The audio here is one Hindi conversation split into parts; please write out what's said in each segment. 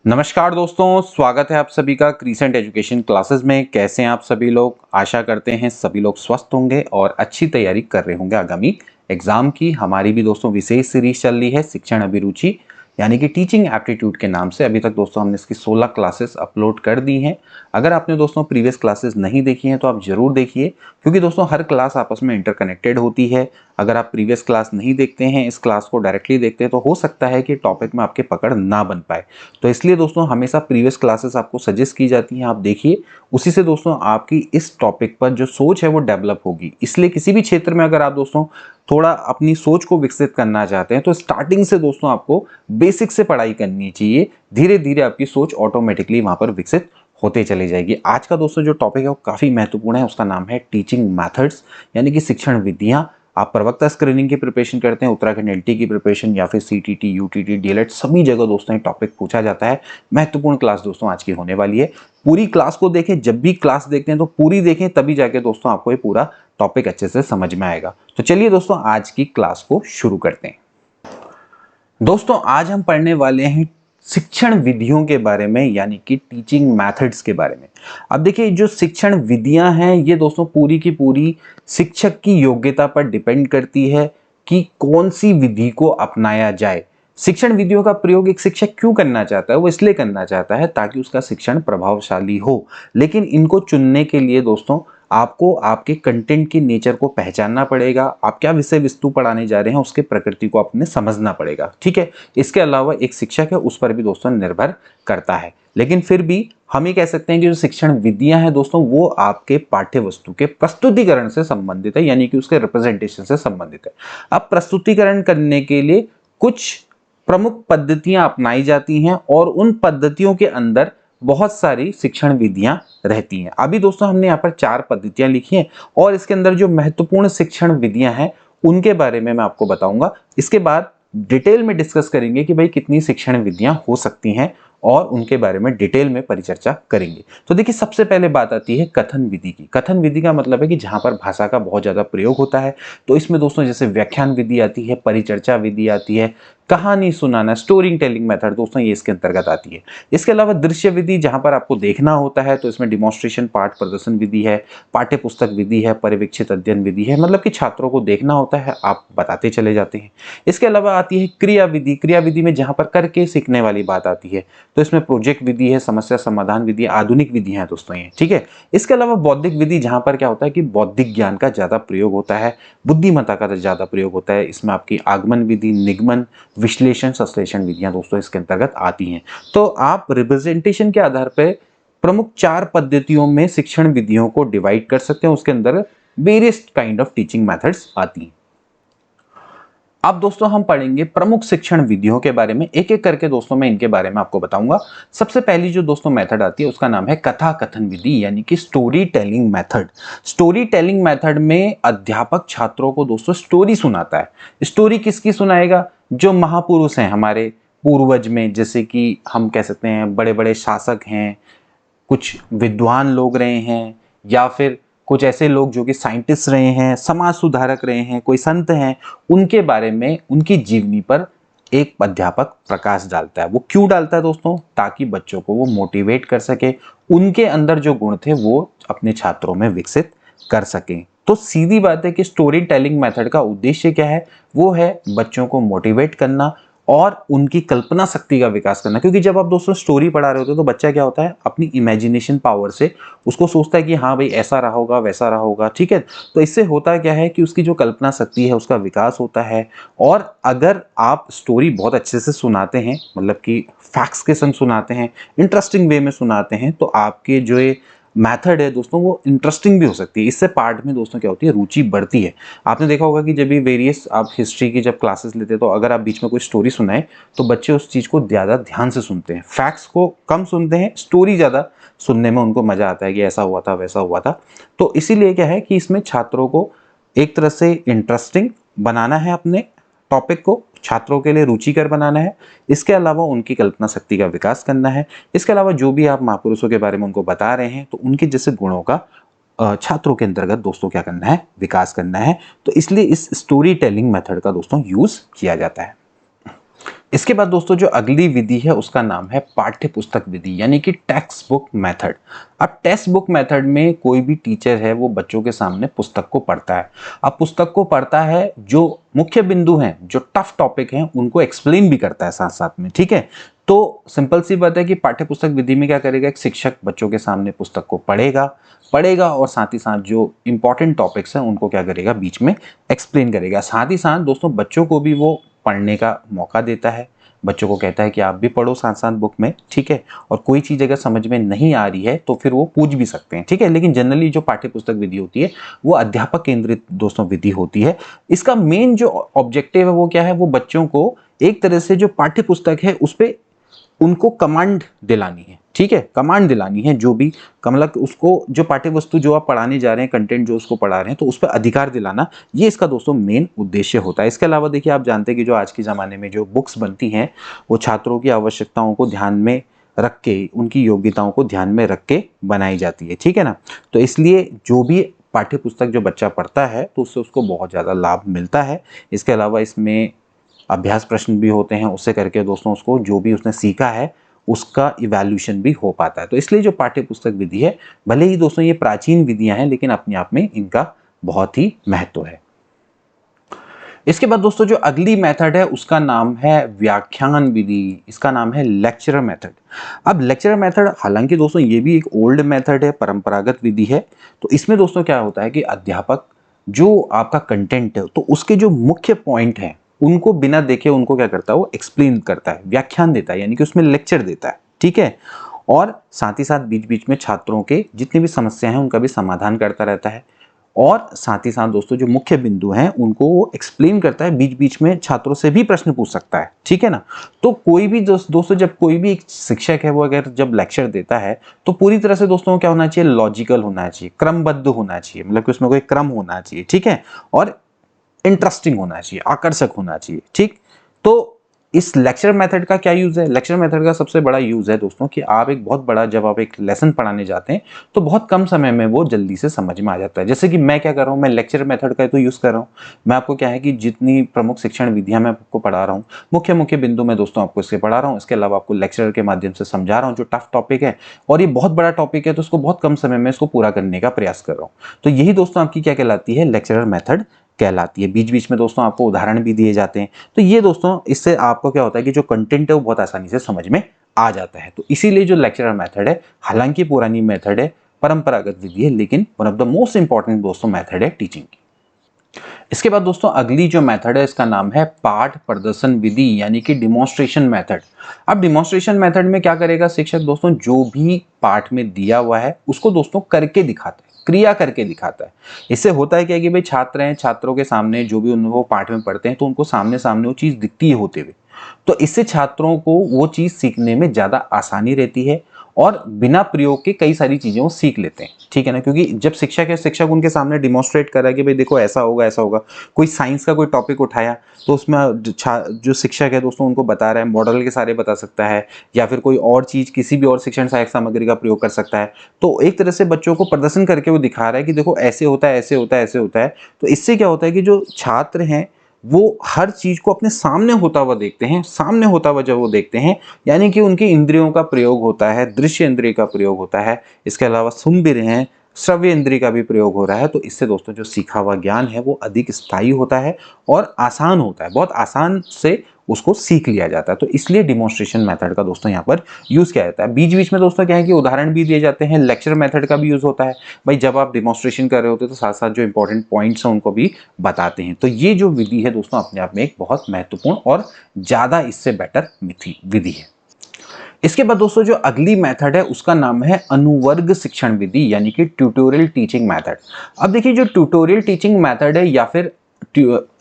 नमस्कार दोस्तों, स्वागत है आप सभी का क्रीसेंट एजुकेशन क्लासेस में। कैसे हैं आप सभी लोग? आशा करते हैं सभी लोग स्वस्थ होंगे और अच्छी तैयारी कर रहे होंगे आगामी एग्जाम की। हमारी भी दोस्तों विशेष सीरीज चल रही है शिक्षण अभिरुचि यानी कि टीचिंग एप्टीट्यूड के नाम से। अभी तक दोस्तों हमने इसकी 16 क्लासेस अपलोड कर दी हैं। अगर आपने दोस्तों प्रीवियस क्लासेस नहीं देखी हैं तो आप जरूर देखिए, क्योंकि दोस्तों हर क्लास आपस में इंटरकनेक्टेड होती है। अगर आप प्रीवियस क्लास नहीं देखते हैं, इस क्लास को डायरेक्टली देखते हैं, तो हो सकता है कि टॉपिक में आपके पकड़ ना बन पाए। तो इसलिए दोस्तों हमेशा प्रीवियस क्लासेस आपको सजेस्ट की जाती हैं, आप देखिए। उसी से दोस्तों आपकी इस टॉपिक पर जो सोच है वो डेवलप होगी। इसलिए किसी भी क्षेत्र में अगर आप दोस्तों थोड़ा अपनी सोच को विकसित करना चाहते हैं तो स्टार्टिंग से दोस्तों आपको बेसिक से पढ़ाई करनी चाहिए। धीरे धीरे आपकी सोच ऑटोमेटिकली वहां पर विकसित होते चली जाएगी। आज का दोस्तों जो टॉपिक है वो काफी महत्वपूर्ण है। उसका नाम है टीचिंग मेथड्स यानी कि शिक्षण विधियां। आप प्रवक्ता स्क्रीनिंग की प्रिपरेशन करते हैं, उत्तराखंड एलटी की प्रिपरेशन या फिर सीटीटी, यूटीटी, डीएलएड, सभी जगह दोस्तों ये टॉपिक पूछा जाता है। महत्वपूर्ण क्लास दोस्तों आज की होने वाली है। पूरी क्लास को देखें, जब भी क्लास देखते हैं तो पूरी देखें, तभी जाके दोस्तों आपको ये पूरा टॉपिक अच्छे से समझ में आएगा। तो चलिए दोस्तों आज की क्लास को शुरू करते हैं। दोस्तों आज हम पढ़ने वाले हैं शिक्षण विधियों के बारे में, यानी कि टीचिंग मेथड्स के बारे में। अब देखिए, जो शिक्षण विधियां हैं ये दोस्तों पूरी की पूरी शिक्षक की योग्यता पर डिपेंड करती है कि कौन सी विधि को अपनाया जाए। शिक्षण विधियों का प्रयोग एक शिक्षक क्यों करना चाहता है? वो इसलिए करना चाहता है ताकि उसका शिक्षण प्रभावशाली हो। लेकिन इनको चुनने के लिए दोस्तों आपको आपके कंटेंट की नेचर को पहचानना पड़ेगा। आप क्या विषय वस्तु पढ़ाने जा रहे हैं उसके प्रकृति को आपने समझना पड़ेगा, ठीक है। इसके अलावा एक शिक्षक है उस पर भी दोस्तों निर्भर करता है। लेकिन फिर भी हम ये कह सकते हैं कि जो शिक्षण विधियां हैं दोस्तों वो आपके पाठ्य वस्तु के प्रस्तुतिकरण से संबंधित है, यानी कि उसके रिप्रेजेंटेशन से संबंधित है। अब प्रस्तुतिकरण करने के लिए कुछ प्रमुख पद्धतियां अपनाई जाती हैं और उन पद्धतियों के अंदर बहुत सारी शिक्षण विधियां रहती हैं। अभी दोस्तों हमने यहाँ पर 4 पद्धतियां लिखी हैं और इसके अंदर जो महत्वपूर्ण शिक्षण विधियां हैं उनके बारे में मैं आपको बताऊंगा। इसके बाद डिटेल में डिस्कस करेंगे कि भाई कितनी शिक्षण विधियां हो सकती हैं और उनके बारे में डिटेल में परिचर्चा करेंगे। तो देखिए, सबसे पहले बात आती है कथन विधि की। कथन विधि का मतलब है कि जहां पर भाषा का बहुत ज्यादा प्रयोग होता है। तो इसमें दोस्तों जैसे व्याख्यान विधि आती है, परिचर्चा विधि आती है, कहानी सुनाना, स्टोरी टेलिंग मेथड दोस्तों ये इसके अंतर्गत आती है। इसके अलावा दृश्य विधि, जहां पर आपको देखना होता है, तो इसमें डिमॉन्स्ट्रेशन पाठ प्रदर्शन विधि है, पाठ्य पुस्तक विधि है, पर्यवेक्षित अध्ययन विधि है, मतलब कि छात्रों को देखना होता है, आप बताते चले जाते हैं। इसके अलावा आती है क्रिया विधि। क्रिया विधि में जहां पर करके सीखने वाली बात आती है, तो इसमें प्रोजेक्ट विधि है, समस्या समाधान विधि, आधुनिक विधियां हैं दोस्तों ये, ठीक है। इसके अलावा बौद्धिक विधि, जहां पर क्या होता है कि बौद्धिक ज्ञान का ज्यादा प्रयोग होता है, बुद्धिमत्ता का ज्यादा प्रयोग होता है। इसमें आपकी आगमन विधि, निगमन, विश्लेषण, संश्लेषण विधियां दोस्तों इसके अंतर्गत आती हैं। तो आप रिप्रेजेंटेशन के आधार पर प्रमुख 4 पद्धतियों में शिक्षण विधियों को डिवाइड कर सकते हैं। उसके अंदर various kind of teaching methods आती हैं। अब दोस्तों हम पढ़ेंगे प्रमुख शिक्षण विधियों के बारे में, एक एक करके दोस्तों मैं इनके बारे में आपको बताऊंगा। सबसे पहली जो दोस्तों मेथड आती है उसका नाम है कथा कथन विधि, यानी कि story telling method. Story telling method में अध्यापक छात्रों को दोस्तों स्टोरी सुनाता है। स्टोरी किसकी सुनाएगा? जो महापुरुष हैं हमारे पूर्वज में, जैसे कि हम कह सकते हैं बड़े बड़े शासक हैं, कुछ विद्वान लोग रहे हैं, या फिर कुछ ऐसे लोग जो कि साइंटिस्ट रहे हैं, समाज सुधारक रहे हैं, कोई संत हैं, उनके बारे में, उनकी जीवनी पर एक अध्यापक प्रकाश डालता है। वो क्यों डालता है दोस्तों? ताकि बच्चों को वो मोटिवेट कर सके, उनके अंदर जो गुण थे वो अपने छात्रों में विकसित कर सकें। तो सीधी बात है कि स्टोरी टेलिंग मेथड का उद्देश्य क्या है? वो है बच्चों को मोटिवेट करना और उनकी कल्पना शक्ति का विकास करना। क्योंकि जब आप दोस्तों स्टोरी पढ़ा रहे होते हो तो बच्चा क्या होता है, अपनी इमेजिनेशन पावर से उसको सोचता है कि हाँ भाई ऐसा रहा होगा, वैसा रहा होगा, ठीक है। तो इससे होता क्या है कि उसकी जो कल्पना शक्ति है उसका विकास होता है। और अगर आप स्टोरी बहुत अच्छे से सुनाते हैं, मतलब कि फैक्ट्स के संग सुनाते हैं, इंटरेस्टिंग वे में सुनाते हैं, तो आपके जो ये मेथड है दोस्तों वो इंटरेस्टिंग भी हो सकती है। इससे पार्ट में दोस्तों क्या होती है, रुचि बढ़ती है। आपने देखा होगा कि जब भी वेरियस आप हिस्ट्री की जब क्लासेस लेते हैं तो अगर आप बीच में कोई स्टोरी सुनाए तो बच्चे उस चीज को ज्यादा ध्यान से सुनते हैं, फैक्ट्स को कम सुनते हैं, स्टोरी ज्यादा सुनने में उनको मजा आता है कि ऐसा हुआ था, वैसा हुआ था। तो इसीलिए क्या है कि इसमें छात्रों को एक तरह से इंटरेस्टिंग बनाना है, अपने टॉपिक को छात्रों के लिए रुचिकर बनाना है। इसके अलावा उनकी कल्पना शक्ति का विकास करना है। इसके अलावा जो भी आप महापुरुषों के बारे में उनको बता रहे हैं तो उनके जैसे गुणों का छात्रों के अंतर्गत दोस्तों क्या करना है, विकास करना है। तो इसलिए इस स्टोरी टेलिंग मेथड का दोस्तों यूज किया जाता है। इसके बाद दोस्तों जो अगली विधि है उसका नाम है पाठ्य पुस्तक विधि यानी कि टेक्स्ट बुक मेथड। अब टेक्स्ट बुक मेथड में कोई भी टीचर है वो बच्चों के सामने पुस्तक को पढ़ता है। अब पुस्तक को पढ़ता है, जो मुख्य बिंदु हैं, जो टफ टॉपिक हैं, उनको एक्सप्लेन भी करता है साथ साथ में, ठीक है। तो सिंपल सी बात है कि पाठ्य पुस्तक विधि में क्या करेगा, एक शिक्षक बच्चों के सामने पुस्तक को पढ़ेगा और साथ ही साथ जो इंपॉर्टेंट टॉपिक्स हैं उनको क्या करेगा, बीच में एक्सप्लेन करेगा। साथ ही साथ दोस्तों बच्चों को भी वो पढ़ने का मौका देता है, बच्चों को कहता है कि आप भी पढ़ो साथ साथ बुक में, ठीक है। और कोई चीज़ अगर समझ में नहीं आ रही है तो फिर वो पूछ भी सकते हैं, ठीक है। लेकिन जनरली जो पाठ्य पुस्तक विधि होती है वो अध्यापक केंद्रित दोस्तों विधि होती है। इसका मेन जो ऑब्जेक्टिव है वो क्या है, वो बच्चों को एक तरह से जो पाठ्य पुस्तक है उस पर उनको कमांड दिलानी है, ठीक है। कमांड दिलानी है, जो भी मतलब उसको जो पाठ्य वस्तु जो आप पढ़ाने जा रहे हैं, कंटेंट जो उसको पढ़ा रहे हैं, तो उस पर अधिकार दिलाना, ये इसका दोस्तों मेन उद्देश्य होता है। इसके अलावा देखिए, आप जानते हैं कि जो आज के ज़माने में जो बुक्स बनती हैं वो छात्रों की आवश्यकताओं को ध्यान में रख के, उनकी योग्यताओं को ध्यान में रख के बनाई जाती है, ठीक है ना। तो इसलिए जो भी पाठ्य पुस्तक जो बच्चा पढ़ता है तो उससे उसको बहुत ज़्यादा लाभ मिलता है। इसके अलावा इसमें अभ्यास प्रश्न भी होते हैं, उससे करके दोस्तों उसको जो भी उसने सीखा है उसका इवैल्यूएशन भी हो पाता है। तो इसलिए जो पाठ्य पुस्तक विधि है, भले ही दोस्तों ये प्राचीन विधियां हैं, लेकिन अपने आप में इनका बहुत ही महत्व है। इसके बाद दोस्तों जो अगली मेथड है उसका नाम है व्याख्यान विधि, इसका नाम है लेक्चरर मेथड। अब लेक्चरर मेथड, हालांकि दोस्तों ये भी एक ओल्ड मेथड है, परंपरागत विधि है। तो इसमें दोस्तों क्या होता है कि अध्यापक जो आपका कंटेंट है तो उसके जो मुख्य पॉइंट हैं उनको बिना देखे उनको क्या करता है, वो एक्सप्लेन करता है, व्याख्यान देता है, यानी कि उसमें लेक्चर देता है, ठीक है। और साथ ही साथ बीच बीच में छात्रों के जितनी भी समस्या हैं उनका भी समाधान करता रहता है। और साथ ही साथ दोस्तों जो मुख्य बिंदु हैं उनको वो एक्सप्लेन करता है, बीच बीच में छात्रों से भी प्रश्न पूछ सकता है, ठीक है ना। तो कोई भी दोस्तों जब कोई भी एक शिक्षक है वो अगर जब लेक्चर देता है तो पूरी तरह से दोस्तों क्या होना चाहिए, लॉजिकल होना चाहिए, क्रमबद्ध होना चाहिए, मतलब कि उसमें कोई क्रम होना चाहिए, ठीक है। और इंटरेस्टिंग होना चाहिए, आकर्षक होना चाहिए, ठीक। तो इस लेक्चर मेथड का क्या यूज है, लेक्चर मेथड का सबसे बड़ा यूज है दोस्तों कि आप एक बहुत बड़ा, जब आप एक लेसन पढ़ाने जाते हैं तो बहुत कम समय में वो जल्दी से समझ में आ जाता है। जैसे कि मैं क्या कर रहा हूँ, मैं लेक्चर मेथड का तो यूज कर रहा हूँ। मैं आपको क्या है कि जितनी प्रमुख शिक्षण विधियां मैं आपको पढ़ा रहा हूँ, मुख्य मुख्य बिंदु में दोस्तों आपको इसके पढ़ा रहा हूँ। इसके अलावा आपको लेक्चर के माध्यम से समझा रहा हूँ जो टफ टॉपिक है, और ये बहुत बड़ा टॉपिक है तो उसको बहुत कम समय में इसको पूरा करने का प्रयास कर रहा हूँ। तो यही दोस्तों आपकी क्या कहलाती है, लेक्चरर मेथड कहलाती है। बीच बीच में दोस्तों आपको उदाहरण भी दिए जाते हैं। तो ये दोस्तों इससे आपको क्या होता है कि जो कंटेंट है वो बहुत आसानी से समझ में आ जाता है। तो इसीलिए जो लेक्चरर मेथड है, हालांकि पुरानी मेथड है, परंपरागत विधि है, लेकिन one of the most important दोस्तों मेथड है टीचिंग की। इसके बाद दोस्तों अगली जो मेथड है इसका नाम है पाठ प्रदर्शन विधि यानी कि डिमॉन्स्ट्रेशन मेथड। अब डिमॉन्स्ट्रेशन मेथड में क्या करेगा शिक्षक दोस्तों, जो भी पाठ में दिया हुआ है उसको दोस्तों करके दिखाता है, क्रिया करके दिखाता है। इससे होता है क्या कि भाई छात्र हैं, छात्रों के सामने जो भी उनको पाठ में पढ़ते हैं तो उनको सामने सामने वो चीज दिखती है होते हुए, तो इससे छात्रों को वो चीज सीखने में ज्यादा आसानी रहती है और बिना प्रयोग के कई सारी चीजें वो सीख लेते हैं, ठीक है ना। क्योंकि जब शिक्षक है, शिक्षक उनके सामने डिमॉन्स्ट्रेट कर रहा है कि भाई देखो ऐसा होगा ऐसा होगा। कोई साइंस का कोई टॉपिक उठाया तो उसमें जो शिक्षक है दोस्तों उनको बता रहा है, मॉडल के सारे बता सकता है, या फिर कोई और चीज किसी भी और शिक्षण सहायक सामग्री का प्रयोग कर सकता है। तो एक तरह से बच्चों को प्रदर्शन करके वो दिखा रहा है कि देखो ऐसे होता है, ऐसे होता है, ऐसे होता है। तो इससे क्या होता है कि जो छात्र हैं वो हर चीज को अपने सामने होता हुआ देखते हैं, सामने होता हुआ जब वो देखते हैं, यानी कि उनकी इंद्रियों का प्रयोग होता है, दृश्य इंद्रिय का प्रयोग होता है, इसके अलावा सुन भी रहे हैं, श्रव्य इंद्रिय का भी प्रयोग हो रहा है। तो इससे दोस्तों जो सीखा हुआ ज्ञान है वो अधिक स्थायी होता है और आसान होता है, बहुत आसान से उसको सीख लिया जाता है। तो इसलिए डिमॉन्स्ट्रेशन मेथड का दोस्तों यहाँ पर यूज किया जाता है। बीच बीच में दोस्तों क्या है कि उदाहरण भी दिए जाते हैं, लेक्चर मेथड का भी यूज होता है। भाई जब आप डिमॉन्स्ट्रेशन कर रहे होते हैं तो साथ साथ जो इंपॉर्टेंट पॉइंट्स हैं उनको भी बताते हैं। तो ये जो विधि है दोस्तों अपने आप में एक बहुत महत्वपूर्ण और ज्यादा इससे बेटर विधि है। इसके बाद दोस्तों जो अगली मेथड है उसका नाम है अनुवर्ग शिक्षण विधि यानी कि ट्यूटोरियल टीचिंग मेथड। अब देखिए जो ट्यूटोरियल टीचिंग मेथड है या फिर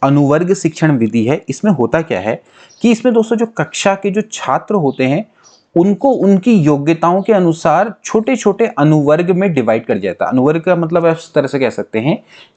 अनुवर्ग शिक्षण विधि है, इसमें होता क्या है कि इसमें दोस्तों जो कक्षा के जो छात्र होते हैं उनको उनकी योग्यताओं के अनुसार छोटे छोटे अनुवर्ग में डिवाइड कर जाता है। अनुवर्ग का मतलब इस तरह से कह सकते हैं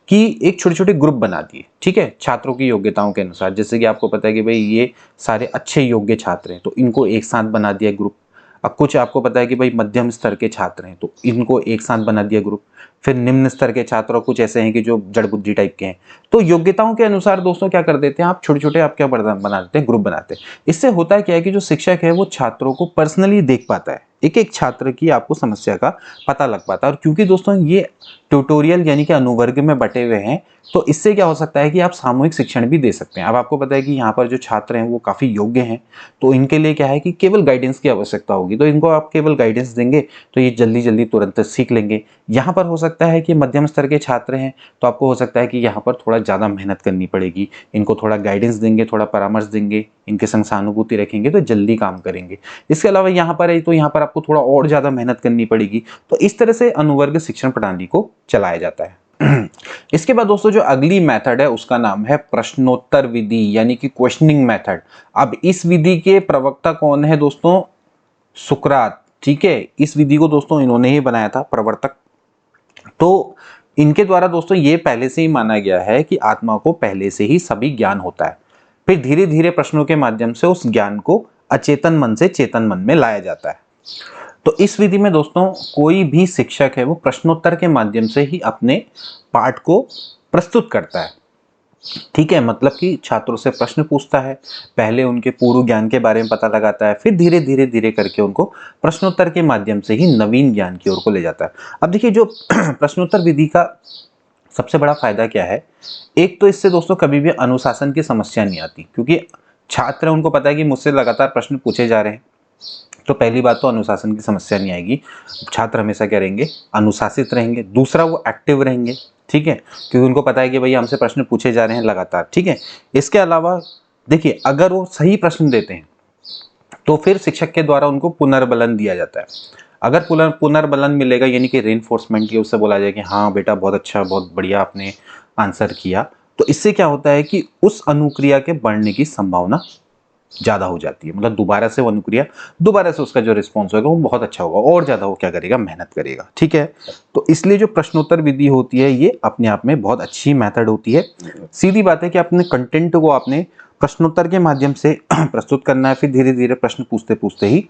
कि एक छोटे छोटे ग्रुप बना दिए, ठीक है, छात्रों की योग्यताओं के अनुसार। जैसे कि आपको पता है कि भाई ये सारे अच्छे योग्य छात्र हैं तो इनको एक साथ बना दिया ग्रुप। अब कुछ आपको पता है कि भाई मध्यम स्तर के छात्र हैं तो इनको एक साथ बना दिया ग्रुप, फिर निम्न स्तर के छात्र और कुछ ऐसे हैं कि जो जड़ बुद्धि टाइप के हैं, तो योग्यताओं के अनुसार दोस्तों क्या कर देते हैं आप, छोटे छोटे आप क्या बना देते हैं, ग्रुप बनाते हैं। इससे होता क्या है कि जो शिक्षक है वो छात्रों को पर्सनली देख पाता है, एक एक छात्र की आपको समस्या का पता लग पाता है। और क्योंकि दोस्तों ये ट्यूटोरियल यानी कि अनुवर्ग में बटे हुए हैं, तो इससे क्या हो सकता है कि आप सामूहिक शिक्षण भी दे सकते हैं। अब आपको पता है कि यहाँ पर जो छात्र हैं वो काफ़ी योग्य हैं, तो इनके लिए क्या है कि केवल गाइडेंस की आवश्यकता होगी, तो इनको आप केवल गाइडेंस देंगे तो ये जल्दी जल्दी तुरंत सीख लेंगे। यहाँ पर हो सकता है कि मध्यम स्तर के छात्र हैं तो आपको हो सकता है कि यहाँ पर थोड़ा ज़्यादा मेहनत करनी पड़ेगी, इनको थोड़ा गाइडेंस देंगे, थोड़ा परामर्श देंगे, इनके संग सहानुभूति रखेंगे तो जल्दी काम करेंगे। इसके अलावा यहाँ पर है तो यहाँ पर आपको थोड़ा और ज़्यादा मेहनत करनी पड़ेगी। तो इस तरह से अनुवर्ग शिक्षण प्रणाली को चलाया जाता है। इसके बाद दोस्तों जो अगली मेथड है उसका नाम है प्रश्नोत्तर विधि यानी कि क्वेश्चनिंग मेथड। अब इस विधि के प्रवक्ता कौन है दोस्तों, सुकरात, ठीक है। इस विधि को दोस्तों इन्होंने ही बनाया था, प्रवर्तक। तो इनके द्वारा दोस्तों ये पहले से ही माना गया है कि आत्मा को पहले से ही सभी ज्ञान होता है, फिर धीरे धीरे प्रश्नों के माध्यम से उस ज्ञान को अचेतन मन से चेतन मन में लाया जाता है। तो इस विधि में दोस्तों कोई भी शिक्षक है वो प्रश्नोत्तर के माध्यम से ही अपने पाठ को प्रस्तुत करता है, ठीक है। मतलब कि छात्रों से प्रश्न पूछता है, पहले उनके पूर्व ज्ञान के बारे में पता लगाता है, फिर धीरे धीरे धीरे करके उनको प्रश्नोत्तर के माध्यम से ही नवीन ज्ञान की ओर को ले जाता है। अब देखिए जो प्रश्नोत्तर विधि का सबसे बड़ा फायदा क्या है, एक तो इससे दोस्तों कभी भी अनुशासन की समस्या नहीं आती, क्योंकि छात्र उनको पता है कि मुझसे लगातार प्रश्न पूछे जा रहे हैं, तो पहली बात तो अनुशासन की समस्या नहीं आएगी, छात्र हमेशा क्या रहेंगे, अनुशासित रहेंगे। दूसरा वो एक्टिव रहेंगे, ठीक है, क्योंकि उनको पता है कि भाई हमसे प्रश्न पूछे जा रहे हैं लगातार, ठीक है। इसके अलावा देखिए अगर वो सही प्रश्न देते हैं तो फिर शिक्षक के द्वारा उनको पुनर्बलन दिया जाता है। अगर पुनर्बलन मिलेगा यानी कि रेनफोर्समेंट की, उससे बोला जाए कि हाँ बेटा बहुत अच्छा, बहुत बढ़िया आपने आंसर किया, तो इससे क्या होता है कि उस अनुक्रिया के बढ़ने की संभावना ज्यादा हो जाती है। मतलब दोबारा से वो अनुक्रिया, दोबारा से उसका जो रिस्पॉन्स होगा वो बहुत अच्छा होगा और ज्यादा वो क्या करेगा, मेहनत करेगा, ठीक है। तो इसलिए जो प्रश्नोत्तर विधि होती है ये अपने आप में बहुत अच्छी मेथड होती है। सीधी बात है कि अपने कंटेंट को आपने प्रश्नोत्तर के माध्यम से प्रस्तुत करना है, फिर धीरे धीरे प्रश्न पूछते पूछते ही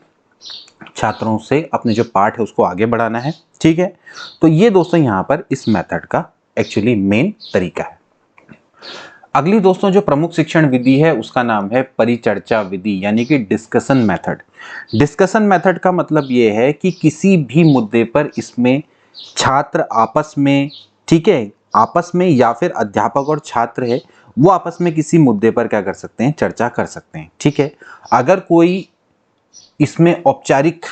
छात्रों से अपने जो पाठ है उसको आगे बढ़ाना है, ठीक है। तो ये दोस्तों यहाँ पर इस मेथड का एक्चुअली मेन तरीका है। अगली दोस्तों जो प्रमुख शिक्षण विधि है उसका नाम है परिचर्चा विधि यानी कि डिस्कशन मेथड। डिस्कशन मेथड का मतलब ये है कि किसी भी मुद्दे पर इसमें छात्र आपस में, ठीक है, आपस में या फिर अध्यापक और छात्र है वो आपस में किसी मुद्दे पर क्या कर सकते हैं, चर्चा कर सकते हैं, ठीक है। अगर कोई इसमें औपचारिक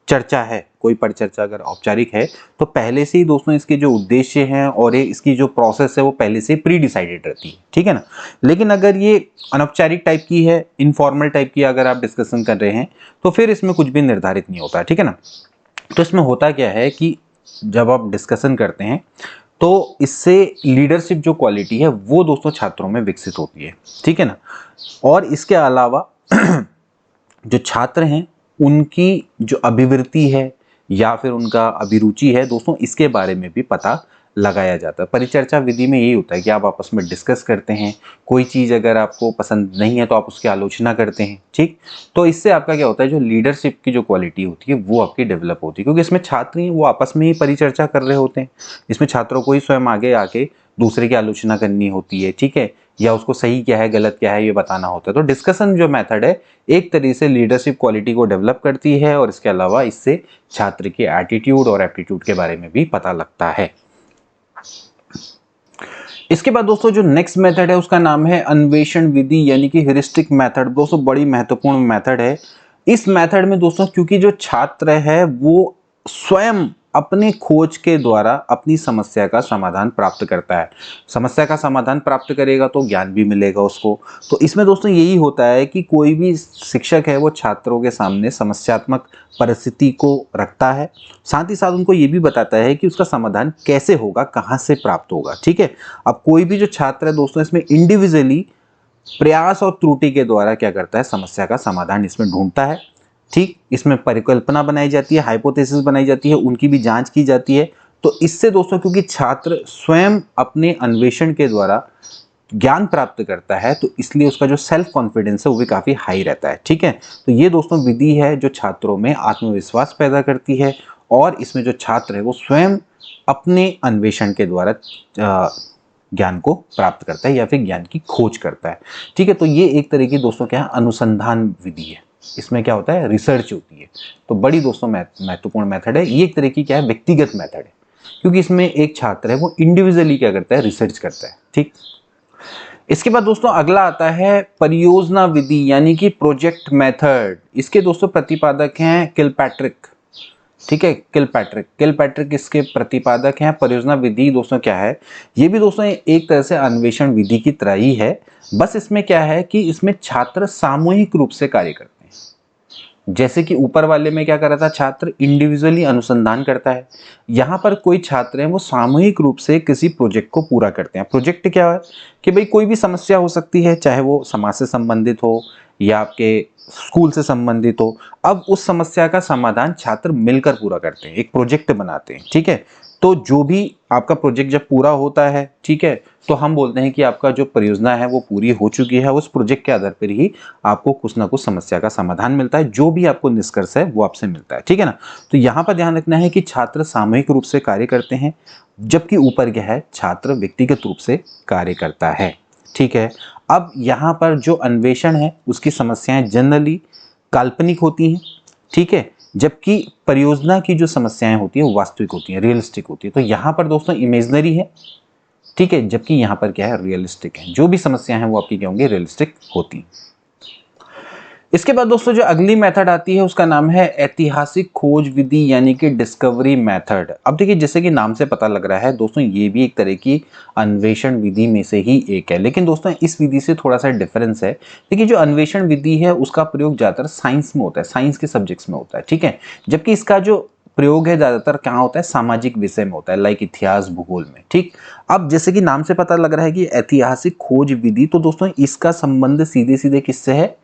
चर्चा है, कोई परिचर्चा अगर औपचारिक है तो पहले से ही दोस्तों इसके जो उद्देश्य हैं और ये इसकी जो प्रोसेस है वो पहले से प्री डिसाइडेड रहती है, ठीक है ना। लेकिन अगर ये अनौपचारिक टाइप की है, इनफॉर्मल टाइप की अगर आप डिस्कशन कर रहे हैं तो फिर इसमें कुछ भी निर्धारित नहीं होता है, ठीक है ना। तो इसमें होता क्या है कि जब आप डिस्कशन करते हैं तो इससे लीडरशिप जो क्वालिटी है वो दोस्तों छात्रों में विकसित होती है, ठीक है ना। और इसके अलावा जो छात्र हैं उनकी जो अभिवृत्ति है या फिर उनका अभिरुचि है दोस्तों इसके बारे में भी पता लगाया जाता है। परिचर्चा विधि में यही होता है कि आप आपस में डिस्कस करते हैं, कोई चीज़ अगर आपको पसंद नहीं है तो आप उसकी आलोचना करते हैं, ठीक। तो इससे आपका क्या होता है, जो लीडरशिप की जो क्वालिटी होती है वो आपकी डेवलप होती है, क्योंकि इसमें छात्र ही वो आपस में ही परिचर्चा कर रहे होते हैं। इसमें छात्रों को ही स्वयं आगे आके दूसरे की आलोचना करनी होती है, ठीक है, या उसको सही क्या है गलत क्या है ये बताना होता है। तो डिस्कशन जो मेथड है एक तरीके से लीडरशिप क्वालिटी को डेवलप करती है और इसके अलावा इससे छात्र के एटीट्यूड और एप्टीट्यूड के बारे में भी पता लगता है। इसके बाद दोस्तों जो नेक्स्ट मेथड है उसका नाम है अन्वेषण विधि यानी कि ह्यूरिस्टिक मेथड। दोस्तों बड़ी महत्वपूर्ण मेथड है। इस मेथड में दोस्तों क्योंकि जो छात्र है वो स्वयं अपने खोज के द्वारा अपनी समस्या का समाधान प्राप्त करता है, समस्या का समाधान प्राप्त करेगा तो ज्ञान भी मिलेगा उसको। तो इसमें दोस्तों यही होता है कि कोई भी शिक्षक है वो छात्रों के सामने समस्यात्मक परिस्थिति को रखता है, साथ ही साथ उनको ये भी बताता है कि उसका समाधान कैसे होगा, कहाँ से प्राप्त होगा, ठीक है। अब कोई भी जो छात्र है दोस्तों इसमें इंडिविजुअली प्रयास और त्रुटि के द्वारा क्या करता है, समस्या का समाधान इसमें ढूंढता है, ठीक। इसमें परिकल्पना बनाई जाती है, हाइपोथेसिस बनाई जाती है, उनकी भी जांच की जाती है। तो इससे दोस्तों क्योंकि छात्र स्वयं अपने अन्वेषण के द्वारा ज्ञान प्राप्त करता है तो इसलिए उसका जो सेल्फ कॉन्फिडेंस है वो भी काफ़ी हाई रहता है। ठीक है, तो ये दोस्तों विधि है जो छात्रों में आत्मविश्वास पैदा करती है और इसमें जो छात्र है वो स्वयं अपने अन्वेषण के द्वारा ज्ञान को प्राप्त करता है या फिर ज्ञान की खोज करता है। ठीक है, तो ये एक तरह की दोस्तों क्या है, अनुसंधान विधि है। इसमें क्या होता है, रिसर्च होती है। तो बड़ी दोस्तों महत्वपूर्ण मेथड है ये। एक तरह की क्या है, व्यक्तिगत मेथड है, क्योंकि इसमें एक छात्र है वो इंडिविजुअली क्या करता है, रिसर्च करता है। ठीक, इसके बाद दोस्तों अगला आता है परियोजना विधि यानी कि प्रोजेक्ट मेथड। इसके दोस्तों प्रतिपादक हैं किलपैट्रिक। ठीक है, किलपैट्रिक इसके प्रतिपादक हैं। परियोजना विधि दोस्तों क्या है, ये भी दोस्तों एक तरह से अन्वेषण विधि की तरह ही है। बस इसमें क्या है कि इसमें छात्र सामूहिक रूप से कार्य करते हैं। जैसे कि ऊपर वाले में क्या कर रहा था, छात्र इंडिविजुअली अनुसंधान करता है, यहाँ पर कोई छात्र हैं वो सामूहिक रूप से किसी प्रोजेक्ट को पूरा करते हैं। प्रोजेक्ट क्या है कि भाई कोई भी समस्या हो सकती है, चाहे वो समाज से संबंधित हो या आपके स्कूल से संबंधित हो। अब उस समस्या का समाधान छात्र मिलकर पूरा करते हैं, एक प्रोजेक्ट बनाते हैं। ठीक है, तो जो भी आपका प्रोजेक्ट जब पूरा होता है, ठीक है, तो हम बोलते हैं कि आपका जो परियोजना है वो पूरी हो चुकी है। उस प्रोजेक्ट के आधार पर ही आपको कुछ ना कुछ समस्या का समाधान मिलता है, जो भी आपको निष्कर्ष है वो आपसे मिलता है। ठीक है ना, तो यहाँ पर ध्यान रखना है कि छात्र सामूहिक रूप से कार्य करते हैं, जबकि ऊपर क्या है, छात्र व्यक्तिगत रूप से कार्य करता है। ठीक है, अब यहाँ पर जो अन्वेषण है उसकी समस्याएं जनरली काल्पनिक होती हैं। ठीक है, जबकि परियोजना की जो समस्याएं होती है वो वास्तविक होती हैं, रियलिस्टिक होती है। तो यहाँ पर दोस्तों इमेजिनरी है, ठीक है, जबकि यहाँ पर क्या है, रियलिस्टिक है। जो भी समस्याएं हैं वो आपकी क्या होंगी, रियलिस्टिक होती। इसके बाद दोस्तों जो अगली मेथड आती है उसका नाम है ऐतिहासिक खोज विधि यानी कि डिस्कवरी मेथड। अब देखिए जैसे कि नाम से पता लग रहा है दोस्तों, ये भी एक तरह की अन्वेषण विधि में से ही एक है, लेकिन दोस्तों इस विधि से थोड़ा सा डिफरेंस है। देखिए जो अन्वेषण विधि है उसका प्रयोग ज्यादातर साइंस में होता है, साइंस के सब्जेक्ट्स में होता है। ठीक है, जबकि इसका जो प्रयोग है ज्यादातर कहाँ होता है, सामाजिक विषय में होता है, लाइक इतिहास, भूगोल में। ठीक, अब जैसे कि नाम से पता लग रहा है कि ऐतिहासिक खोज विधि, तो दोस्तों इसका संबंध सीधे सीधे किससे है,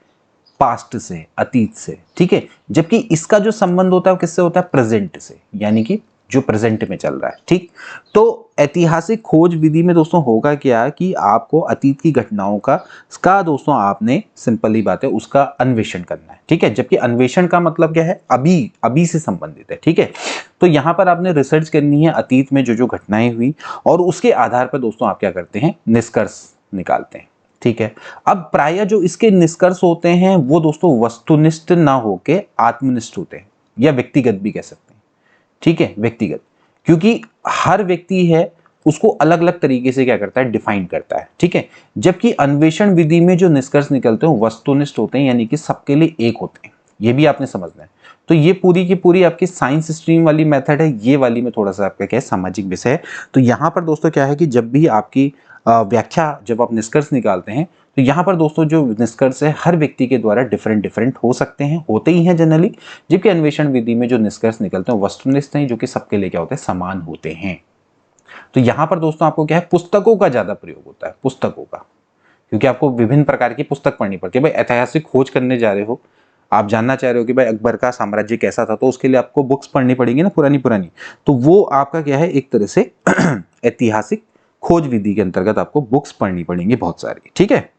पास्ट से, अतीत से। ठीक है, जबकि इसका जो संबंध होता है वो किससे होता है, प्रेजेंट से, यानी कि जो प्रेजेंट में चल रहा है। ठीक, तो ऐतिहासिक खोज विधि में दोस्तों होगा क्या कि आपको अतीत की घटनाओं का दोस्तों आपने, सिंपल ही बात है, उसका अन्वेषण करना है। ठीक है, जबकि अन्वेषण का मतलब क्या है, अभी से संबंधित है। ठीक है, तो यहां पर आपने रिसर्च करनी है अतीत में जो जो घटनाएं हुई और उसके आधार पर दोस्तों आप क्या करते हैं, निष्कर्ष निकालते हैं। ठीक है, अब प्राय जो इसके निष्कर्ष होते हैं वो दोस्तों वस्तुनिष्ठ ना होके आत्मनिष्ठ होते हैं, या व्यक्तिगत भी कह सकते हैं। ठीक है, व्यक्तिगत, क्योंकि हर व्यक्ति है उसको अलग अलग तरीके से क्या करता है, डिफाइन करता है। ठीक है, जबकि अन्वेषण विधि में जो निष्कर्ष निकलते हैं वस्तुनिष्ठ होते हैं, यानी कि सबके लिए एक होते हैं। ये भी आपने समझना है। तो ये पूरी की पूरी आपकी साइंस स्ट्रीम वाली मेथड है, ये वाली में थोड़ा सा आपका क्या है, सामाजिक विषय है। तो यहाँ पर दोस्तों क्या है कि जब भी आपकी व्याख्या, जब आप निष्कर्ष निकालते हैं तो यहाँ पर दोस्तों जो निष्कर्ष है हर व्यक्ति के द्वारा डिफरेंट हो सकते हैं, होते ही हैं जनरली। जबकि अन्वेषण विधि में जो निष्कर्ष निकलते हैं वस्तुनिष्ठ हैं, जो कि सबके लिए क्या होते हैं, समान होते हैं। तो यहाँ पर दोस्तों आपको क्या है, पुस्तकों का ज्यादा प्रयोग होता है, पुस्तकों का, क्योंकि आपको विभिन्न प्रकार की पुस्तक पढ़नी पड़ती है। भाई ऐतिहासिक खोज करने जा रहे हो, आप जानना चाह रहे हो कि भाई अकबर का साम्राज्य कैसा था, तो उसके लिए आपको बुक्स पढ़नी पड़ेगी ना, पुरानी। तो वो आपका क्या है, एक तरह से ऐतिहासिक खोज विधि के अंतर्गत आपको बुक्स पढ़नी पड़ेंगी बहुत सारी। ठीक है,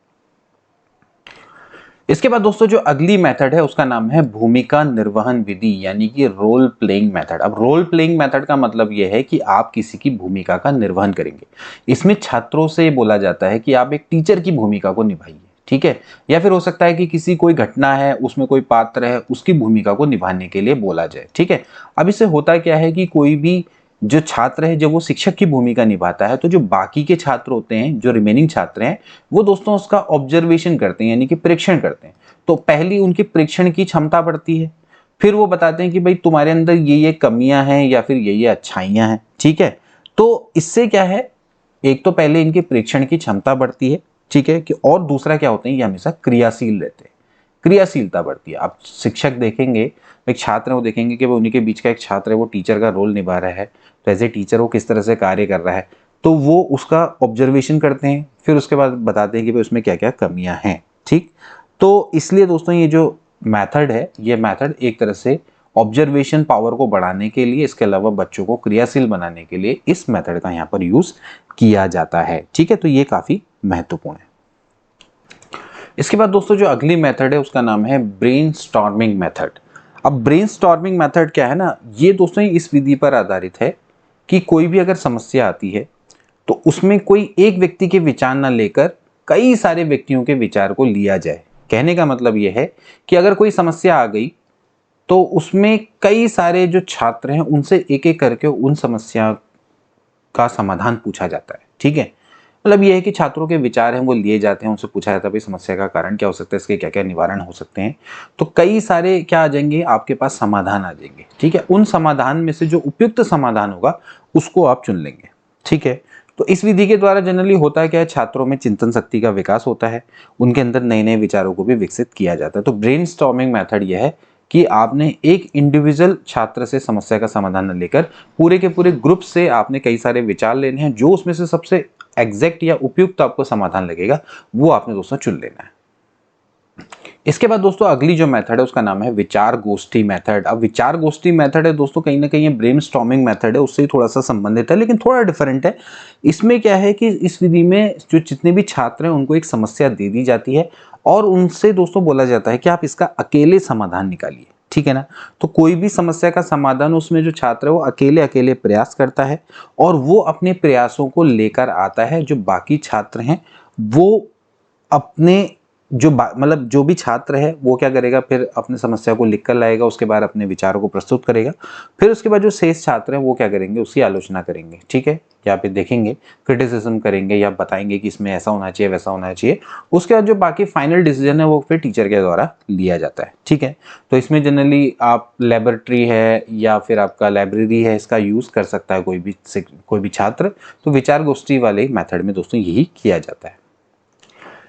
इसके बाद दोस्तों जो अगली मेथड है उसका नाम है भूमिका निर्वहन विधि यानी कि रोल प्लेइंग मेथड। अब रोल प्लेइंग मेथड का मतलब यह है कि आप किसी की भूमिका का निर्वहन करेंगे। इसमें छात्रों से बोला जाता है कि आप एक टीचर की भूमिका को निभाइए। ठीक है, या फिर हो सकता है कि किसी कोई घटना है उसमें कोई पात्र है उसकी भूमिका को निभाने के लिए बोला जाए। ठीक है, अब इससे होता क्या है कि कोई भी जो छात्र है जब वो शिक्षक की भूमिका निभाता है तो जो बाकी के छात्र होते हैं, जो रिमेनिंग छात्र हैं, वो दोस्तों उसका ऑब्जर्वेशन करते हैं, यानी कि परीक्षण करते हैं। तो पहली उनकी परीक्षण की क्षमता बढ़ती है, फिर वो बताते हैं कि भाई तुम्हारे अंदर ये कमियां हैं या फिर ये अच्छाइयां हैं। ठीक है, तो इससे क्या है, एक तो पहले इनकी परीक्षण की क्षमता बढ़ती है। ठीक है, कि और दूसरा क्या होते हैं, ये हमेशा क्रियाशील रहते हैं, क्रियाशीलता बढ़ती है। आप शिक्षक देखेंगे, एक छात्र है वो देखेंगे कि वो उन्हीं के बीच का एक छात्र है वो टीचर का रोल निभा रहा है, तो एज ए टीचर वो किस तरह से कार्य कर रहा है, तो वो उसका ऑब्जर्वेशन करते हैं, फिर उसके बाद बताते हैं कि भाई उसमें क्या क्या कमियां हैं। ठीक, तो इसलिए दोस्तों ये जो मेथड है, ये मेथड एक तरह से ऑब्जर्वेशन पावर को बढ़ाने के लिए, इसके अलावा बच्चों को क्रियाशील बनाने के लिए इस मेथड का यहाँ पर यूज किया जाता है। ठीक है, तो ये काफी महत्वपूर्ण है। इसके बाद दोस्तों जो अगली मेथड है उसका नाम है ब्रेनस्टॉर्मिंग मेथड। अब ब्रेनस्टॉर्मिंग मेथड क्या है ना, ये दोस्तों इस विधि पर आधारित है कि कोई भी अगर समस्या आती है तो उसमें कोई एक व्यक्ति के विचार न लेकर कई सारे व्यक्तियों के विचार को लिया जाए। कहने का मतलब यह है कि अगर कोई समस्या आ गई तो उसमें कई सारे जो छात्र हैं उनसे एक एक करके उन समस्या का समाधान पूछा जाता है। ठीक है, मतलब यह है कि छात्रों के विचार हैं वो लिए जाते हैं, उनसे पूछा जाता है भाई समस्या का कारण क्या हो सकता है, इसके क्या क्या निवारण हो सकते हैं। तो कई सारे क्या आ जाएंगे, आपके पास समाधान आ जाएंगे। ठीक है, उन समाधान में से जो उपयुक्त समाधान होगा उसको आप चुन लेंगे। ठीक है, तो इस विधि के द्वारा जनरली होता है क्या है, छात्रों में चिंतन शक्ति का विकास होता है, उनके अंदर नए नए विचारों को भी विकसित किया जाता है। तो ब्रेनस्टॉर्मिंग मेथड यह है कि आपने एक इंडिविजुअल छात्र से समस्या का समाधान न लेकर पूरे के पूरे ग्रुप से आपने कई सारे विचार लेने हैं, जो उसमें से सबसे एग्जैक्ट या उपयुक्त आपको समाधान लगेगा वो आपने दोस्तों चुन लेना है। इसके बाद दोस्तों अगली जो मेथड है उसका नाम है विचार गोष्ठी मेथड। अब विचार गोष्ठी मेथड है दोस्तों कहीं ना कहीं ब्रेनस्टॉर्मिंग मेथड है, उससे ही थोड़ा सा संबंधित है लेकिन थोड़ा डिफरेंट है। इसमें क्या है कि इस विधि में जो जितने भी छात्र हैं उनको एक समस्या दे दी जाती है और उनसे दोस्तों बोला जाता है कि आप इसका अकेले समाधान निकालिए। ठीक है ना, तो कोई भी समस्या का समाधान उसमें जो छात्र है वो अकेले अकेले प्रयास करता है और वो अपने प्रयासों को लेकर आता है। जो बाकी छात्र हैं वो अपने मतलब जो भी छात्र है वो क्या करेगा, फिर अपनी समस्या को लिख कर लाएगा, उसके बाद अपने विचारों को प्रस्तुत करेगा, फिर उसके बाद जो शेष छात्र हैं वो क्या करेंगे, उसकी आलोचना करेंगे। ठीक है, या फिर देखेंगे, क्रिटिसिज्म करेंगे या बताएंगे कि इसमें ऐसा होना चाहिए वैसा होना चाहिए। उसके बाद जो बाकी फाइनल डिसीजन है वो फिर टीचर के द्वारा लिया जाता है। ठीक है, तो इसमें जनरली आप लेबोरेटरी है या फिर आपका लाइब्रेरी है, इसका यूज कर सकता है कोई भी छात्र। तो विचार गोष्ठी वाले मेथड में दोस्तों यही किया जाता है।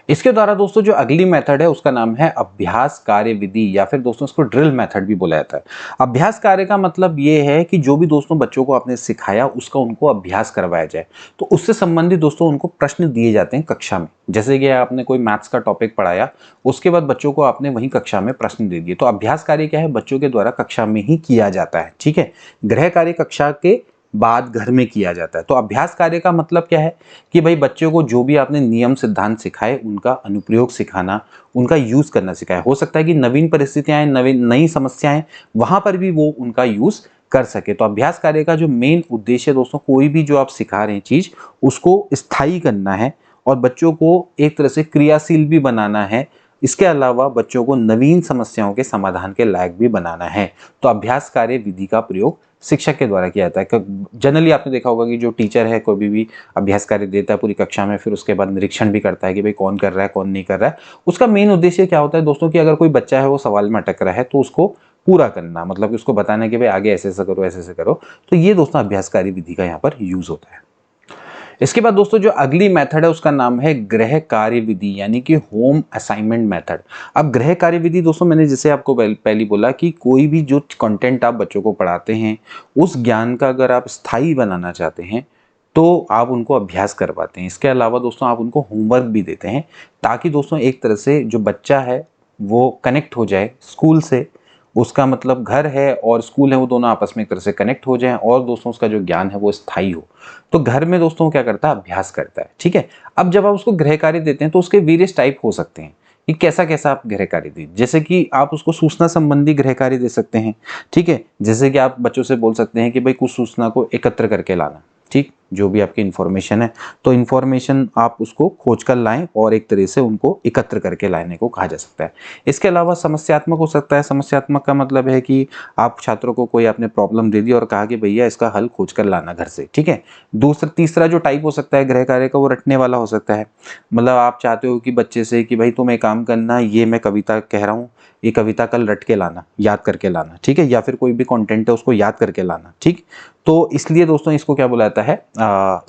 इसके द्वारा दोस्तों जो अगली मेथड है उसका नाम है अभ्यास कार्य विधि या फिर दोस्तों इसको ड्रिल मेथड भी बोला जाता है। अभ्यास कार्य का मतलब ये है कि जो भी दोस्तों बच्चों को आपने सिखाया उसका उनको अभ्यास करवाया जाए। तो उससे संबंधित दोस्तों उनको प्रश्न दिए जाते हैं कक्षा में। जैसे कि आपने कोई मैथ्स का टॉपिक पढ़ाया, उसके बाद बच्चों को आपने वहीं कक्षा में प्रश्न दे दिए। तो अभ्यास कार्य क्या है, बच्चों के द्वारा कक्षा में ही किया जाता है। ठीक है, गृह कार्य कक्षा के बाद घर में किया जाता है। तो अभ्यास कार्य का मतलब क्या है कि भाई बच्चों को जो भी आपने नियम सिद्धांत सिखाए उनका अनुप्रयोग सिखाना, उनका यूज करना सिखाया। हो सकता है कि नवीन परिस्थितियां, नई समस्याएं, वहां पर भी वो उनका यूज कर सके। तो अभ्यास कार्य का जो मेन उद्देश्य दोस्तों, कोई भी जो आप सिखा रहे हैं चीज उसको स्थायी करना है और बच्चों को एक तरह से क्रियाशील भी बनाना है। इसके अलावा बच्चों को नवीन समस्याओं के समाधान के लायक भी बनाना है। तो अभ्यास कार्य विधि का प्रयोग शिक्षक के द्वारा किया जाता है। जनरली आपने देखा होगा कि जो टीचर है कोई भी अभ्यास कार्य देता है पूरी कक्षा में, फिर उसके बाद निरीक्षण भी करता है कि भाई कौन कर रहा है कौन नहीं कर रहा है। उसका मेन उद्देश्य क्या होता है दोस्तों कि अगर कोई बच्चा है वो सवाल में अटक रहा है तो उसको पूरा करना, मतलब कि उसको बताना कि भाई आगे ऐसे ऐसे करो ऐसे ऐसे करो। तो ये दोस्तों अभ्यास कार्य विधि का यहाँ पर यूज होता है। इसके बाद दोस्तों जो अगली मेथड है उसका नाम है गृह कार्य विधि यानी कि होम असाइनमेंट मेथड। अब गृह कार्य विधि दोस्तों मैंने जैसे आपको पहले बोला कि कोई भी जो कंटेंट आप बच्चों को पढ़ाते हैं उस ज्ञान का अगर आप स्थायी बनाना चाहते हैं तो आप उनको अभ्यास करवाते हैं। इसके अलावा दोस्तों आप उनको होमवर्क भी देते हैं ताकि दोस्तों एक तरह से जो बच्चा है वो कनेक्ट हो जाए स्कूल से। उसका मतलब घर है और स्कूल है वो दोनों आपस में एक तरह से कनेक्ट हो जाएं और दोस्तों उसका जो ज्ञान है वो स्थायी हो। तो घर में दोस्तों क्या करता है, अभ्यास करता है। ठीक है, अब जब आप उसको गृह कार्य देते हैं तो उसके वेरियस टाइप हो सकते हैं कि कैसा कैसा आप गृह कार्य दें। जैसे कि आप उसको सूचना संबंधी गृह कार्य दे सकते हैं। ठीक है, जैसे कि आप बच्चों से बोल सकते हैं कि भाई कुछ सूचना को एकत्र करके लाना। ठीक, जो भी आपकी इंफॉर्मेशन है तो इंफॉर्मेशन आप उसको खोज कर लाएं और एक तरह से उनको एकत्र करके लाने को कहा जा सकता है। इसके अलावा समस्यात्मक हो सकता है। समस्यात्मक का मतलब है कि आप छात्रों को कोई आपने प्रॉब्लम दे दी और कहा कि भैया इसका हल खोज कर लाना घर से। ठीक है, तीसरा जो टाइप हो सकता है गृह कार्य का वो रटने वाला हो सकता है। मतलब आप चाहते हो कि बच्चे से कि भाई तुम एक काम करना, ये मैं कविता कह रहा हूँ, ये कविता कल रट के लाना, याद करके लाना। ठीक है, या फिर कोई भी कंटेंट है उसको याद करके लाना। ठीक, तो इसलिए दोस्तों इसको क्या बुलाता है,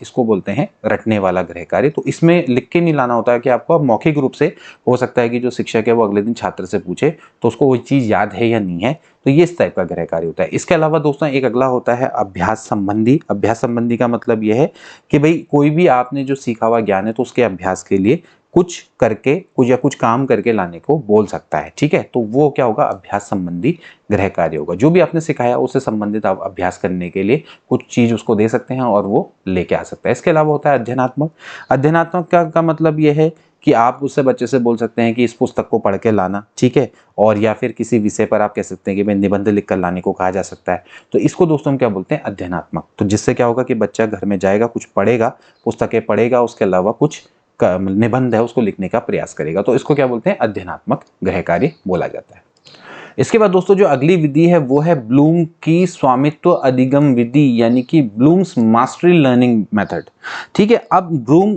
इसको बोलते हैं रटने वाला गृह कार्य। तो इसमें लिख के नहीं लाना होता है कि आपको मौखिक रूप से हो सकता है कि जो शिक्षक है वो अगले दिन छात्र से पूछे तो उसको वो चीज याद है या नहीं है। तो ये इस टाइप का गृह कार्य होता है। इसके अलावा दोस्तों एक अगला होता है अभ्यास संबंधी। अभ्यास संबंधी का मतलब यह है कि भाई कोई भी आपने जो सीखा हुआ ज्ञान है तो उसके अभ्यास के लिए कुछ करके कुछ या कुछ काम करके लाने को बोल सकता है। ठीक है, तो वो क्या होगा, अभ्यास संबंधी गृह कार्य होगा। जो भी आपने सिखाया उससे संबंधित आप अभ्यास करने के लिए कुछ चीज उसको दे सकते हैं और वो लेके आ सकता है। इसके अलावा होता है अध्ययनात्मक। अध्ययनात्मक का मतलब ये है कि आप उससे बच्चे से बोल सकते हैं कि इस पुस्तक को पढ़ के लाना, ठीक है, और या फिर किसी विषय पर आप कह सकते हैं कि भाई निबंध लिख कर लाने को कहा जा सकता है। तो इसको दोस्तों हम क्या बोलते हैं, अध्ययनात्मक। तो जिससे क्या होगा कि बच्चा घर में जाएगा, कुछ पढ़ेगा, पुस्तकें पढ़ेगा, उसके अलावा कुछ निबंध है उसको लिखने का प्रयास करेगा। तो इसको क्या बोलते हैं, अध्ययनात्मक गृह कार्य बोला जाता है। इसके बाद दोस्तों जो अगली विधि है वो है ब्लूम की स्वामित्व अधिगम विधि, यानी कि ब्लूम्स मास्टरी लर्निंग मेथड। ठीक है, अब ब्लूम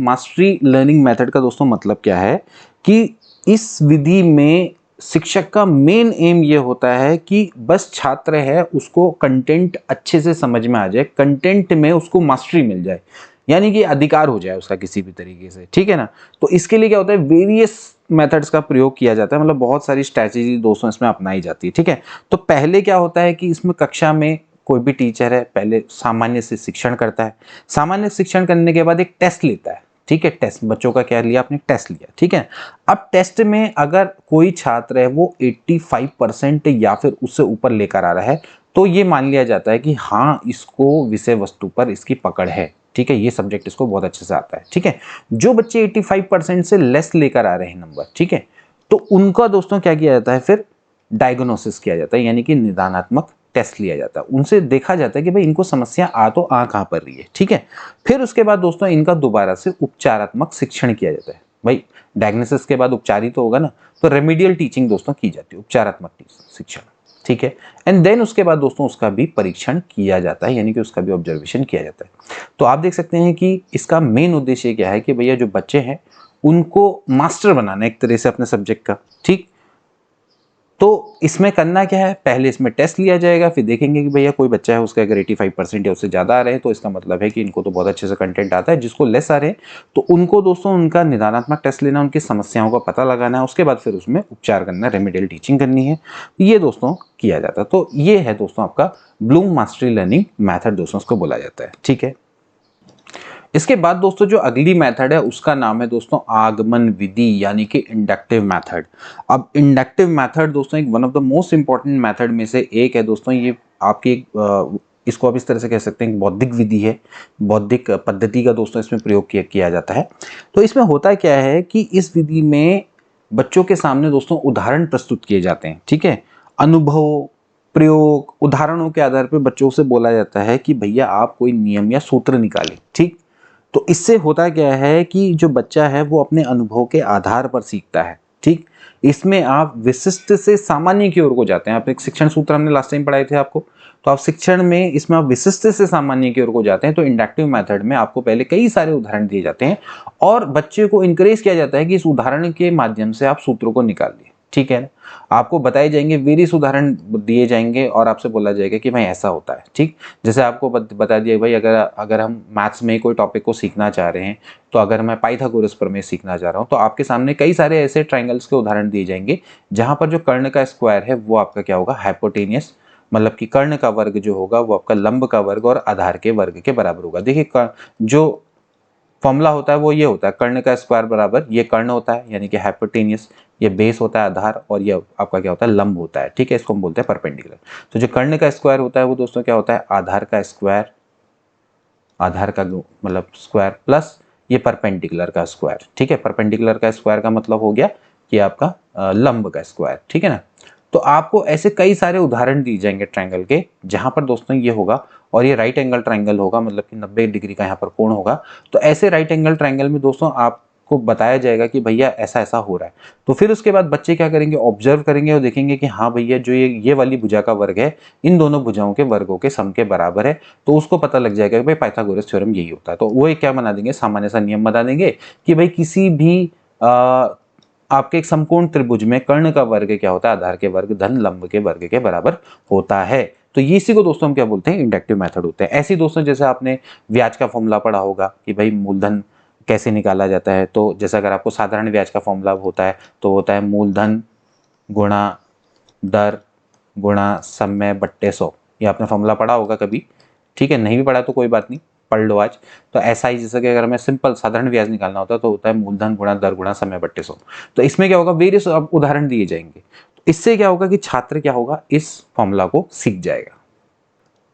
मास्टरी लर्निंग मेथड का दोस्तों मतलब क्या है कि इस विधि में शिक्षक का मेन एम ये होता है कि बस छात्र है उसको कंटेंट अच्छे से समझ में आ जाए, कंटेंट में उसको मास्टरी मिल जाए, यानी कि अधिकार हो जाए उसका किसी भी तरीके से। ठीक है ना, तो इसके लिए क्या होता है, वेरियस मेथड्स का प्रयोग किया जाता है, मतलब बहुत सारी स्ट्रैटेजी दोस्तों इसमें अपनाई जाती है। ठीक है, तो पहले क्या होता है कि इसमें कक्षा में कोई भी टीचर है पहले सामान्य से शिक्षण करता है। सामान्य शिक्षण करने के बाद एक टेस्ट लेता है। ठीक है, टेस्ट बच्चों का क्या लिया आपने, टेस्ट लिया। ठीक है, अब टेस्ट में अगर कोई छात्र है वो 85% या फिर उससे ऊपर लेकर आ रहा है तो ये मान लिया जाता है कि हाँ इसको विषय वस्तु पर इसकी पकड़ है। ठीक है, ये सब्जेक्ट इसको बहुत अच्छे से आता है। ठीक है, जो बच्चे 85% से लेस लेकर आ रहे हैं नंबर, ठीक है, तो उनका दोस्तों क्या किया जाता है, फिर डायग्नोसिस किया जाता है, यानी कि निदानात्मक टेस्ट लिया जाता है। उनसे देखा जाता है कि भाई इनको समस्या आ तो आ कहां पर रही है। ठीक है, फिर उसके बाद दोस्तों इनका दोबारा से उपचारात्मक शिक्षण किया जाता है। भाई डायग्नोसिस के बाद उपचार ही तो होगा ना, तो रेमेडियल टीचिंग दोस्तों की जाती है, उपचारात्मक शिक्षण। ठीक है, एंड देन उसके बाद दोस्तों उसका भी परीक्षण किया जाता है, यानी कि उसका भी ऑब्जर्वेशन किया जाता है। तो आप देख सकते हैं कि इसका मेन उद्देश्य क्या है कि भैया जो बच्चे हैं उनको मास्टर बनाना एक तरह से अपने सब्जेक्ट का। ठीक, तो इसमें करना क्या है, पहले इसमें टेस्ट लिया जाएगा, फिर देखेंगे कि भैया कोई बच्चा है उसका अगर 85% या उससे ज़्यादा आ रहे हैं तो इसका मतलब है कि इनको तो बहुत अच्छे से कंटेंट आता है। जिसको लेस आ रहे हैं तो उनको दोस्तों उनका निदानात्मक टेस्ट लेना, उनकी समस्याओं का पता लगाना है, उसके बाद फिर उसमें उपचार करना, रेमेडियल टीचिंग करनी है, ये दोस्तों किया जाता है। तो ये है दोस्तों आपका ब्लूम मास्टरी लर्निंग मैथड दोस्तों उसको बोला जाता है। ठीक है, इसके बाद दोस्तों जो अगली मेथड है उसका नाम है दोस्तों आगमन विधि, यानी कि इंडक्टिव मेथड। अब इंडक्टिव मेथड दोस्तों एक one of the most important method में से एक है दोस्तों। ये आपकी इसको आप इस तरह से कह सकते हैं बौद्धिक विधि है, बौद्धिक पद्धति का दोस्तों इसमें प्रयोग किया जाता है। तो इसमें होता क्या है कि इस विधि में बच्चों के सामने दोस्तों उदाहरण प्रस्तुत किए जाते हैं। ठीक है, अनुभव, प्रयोग, उदाहरणों के आधार पर बच्चों से बोला जाता है कि भैया आप कोई नियम या सूत्र निकालें। ठीक, तो इससे होता क्या है कि जो बच्चा है वो अपने अनुभव के आधार पर सीखता है। ठीक, इसमें आप विशिष्ट से सामान्य की ओर को जाते हैं। आप एक शिक्षण सूत्र हमने लास्ट टाइम पढ़ाए थे आपको, तो आप शिक्षण में इसमें आप विशिष्ट से सामान्य की ओर को जाते हैं। तो इंडक्टिव मेथड में आपको पहले कई सारे उदाहरण दिए जाते हैं और बच्चे को इंकरेज किया जाता है कि इस उदाहरण के माध्यम से आप सूत्रों को निकालिए। ठीक है ना, आपको बताए जाएंगे, वेरियस उदाहरण दिए जाएंगे और आपसे बोला जाएगा कि भाई ऐसा होता है। ठीक, जैसे आपको बता दिया भाई अगर हम मैथ्स में कोई टॉपिक को सीखना चाह रहे हैं, तो अगर मैं पाइथागोरस प्रमेय सीखना चाह रहा हूँ तो आपके सामने कई सारे ऐसे ट्राइंगल्स के उदाहरण दिए जाएंगे जहां पर जो कर्ण का स्क्वायर है वो आपका क्या होगा, हाइपोटेनियस, मतलब कि कर्ण का वर्ग जो होगा वो आपका लंब का वर्ग और आधार के वर्ग के बराबर होगा। देखिए जो फॉर्मूला होता है वो ये होता है, कर्ण का स्क्वायर बराबर ये कर्ण होता है यानी कि हाइपोटेनियस, ये बेस होता है आधार, और ये आपका क्या होता है, लंब होता है। ठीक है, इसको हम बोलते हैं परपेंडिकुलर। तो जो कर्ण का स्क्वायर होता है वो दोस्तों क्या होता है, आधार का स्क्वायर, आधार का मतलब स्क्वायर प्लस ये परपेंडिकुलर का स्क्वायर। ठीक है, परपेंडिकुलर का स्क्वायर का मतलब हो गया कि आपका लंब का स्क्वायर। ठीक है ना, तो आपको ऐसे कई सारे उदाहरण दिए जाएंगे ट्रायंगल के, जहां पर दोस्तों ये होगा और ये राइट एंगल ट्रायंगल होगा, मतलब कि 90 डिग्री का यहाँ पर कोण होगा। तो ऐसे राइट एंगल ट्रायंगल में दोस्तों आपको बताया जाएगा कि भैया ऐसा ऐसा हो रहा है। तो फिर उसके बाद बच्चे क्या करेंगे, ऑब्जर्व करेंगे और देखेंगे कि हाँ भैया जो ये वाली भुजा का वर्ग है इन दोनों भुजाओं के वर्गों के सम के बराबर है। तो उसको पता लग जाएगा कि भाई पाइथागोरस थ्योरम यही होता है। तो वो एक क्या बना देंगे, सामान्य सा नियम बना देंगे कि भाई किसी भी आपके एक समकोण त्रिभुज में कर्ण का वर्ग क्या होता है, आधार के वर्ग धन लंब के वर्ग के बराबर होता है। तो ये इसी को दोस्तों हम क्या बोलते हैं, इंडक्टिव मेथड होते हैं। ऐसे दोस्तों जैसे आपने ब्याज का फॉर्मूला पढ़ा होगा कि भाई मूलधन कैसे निकाला जाता है। तो जैसे अगर आपको साधारण ब्याज का फॉर्मूला होता है तो होता है मूलधन गुणा दर गुणा समय बट्टे 100। ये आपने फॉर्मूला पढ़ा होगा कभी। ठीक है, नहीं भी पढ़ा तो कोई बात नहीं, पढ़ लो आज। तो ऐसा ही जैसे कि अगर हमें सिंपल साधारण ब्याज निकालना होता है तो होता है मूलधन गुणा दर गुणा समय बट्टे 100। तो इसमें क्या होगा, वेरियस उदाहरण दिए जाएंगे। इससे क्या होगा कि छात्र क्या होगा, इस फॉर्मूला को सीख जाएगा।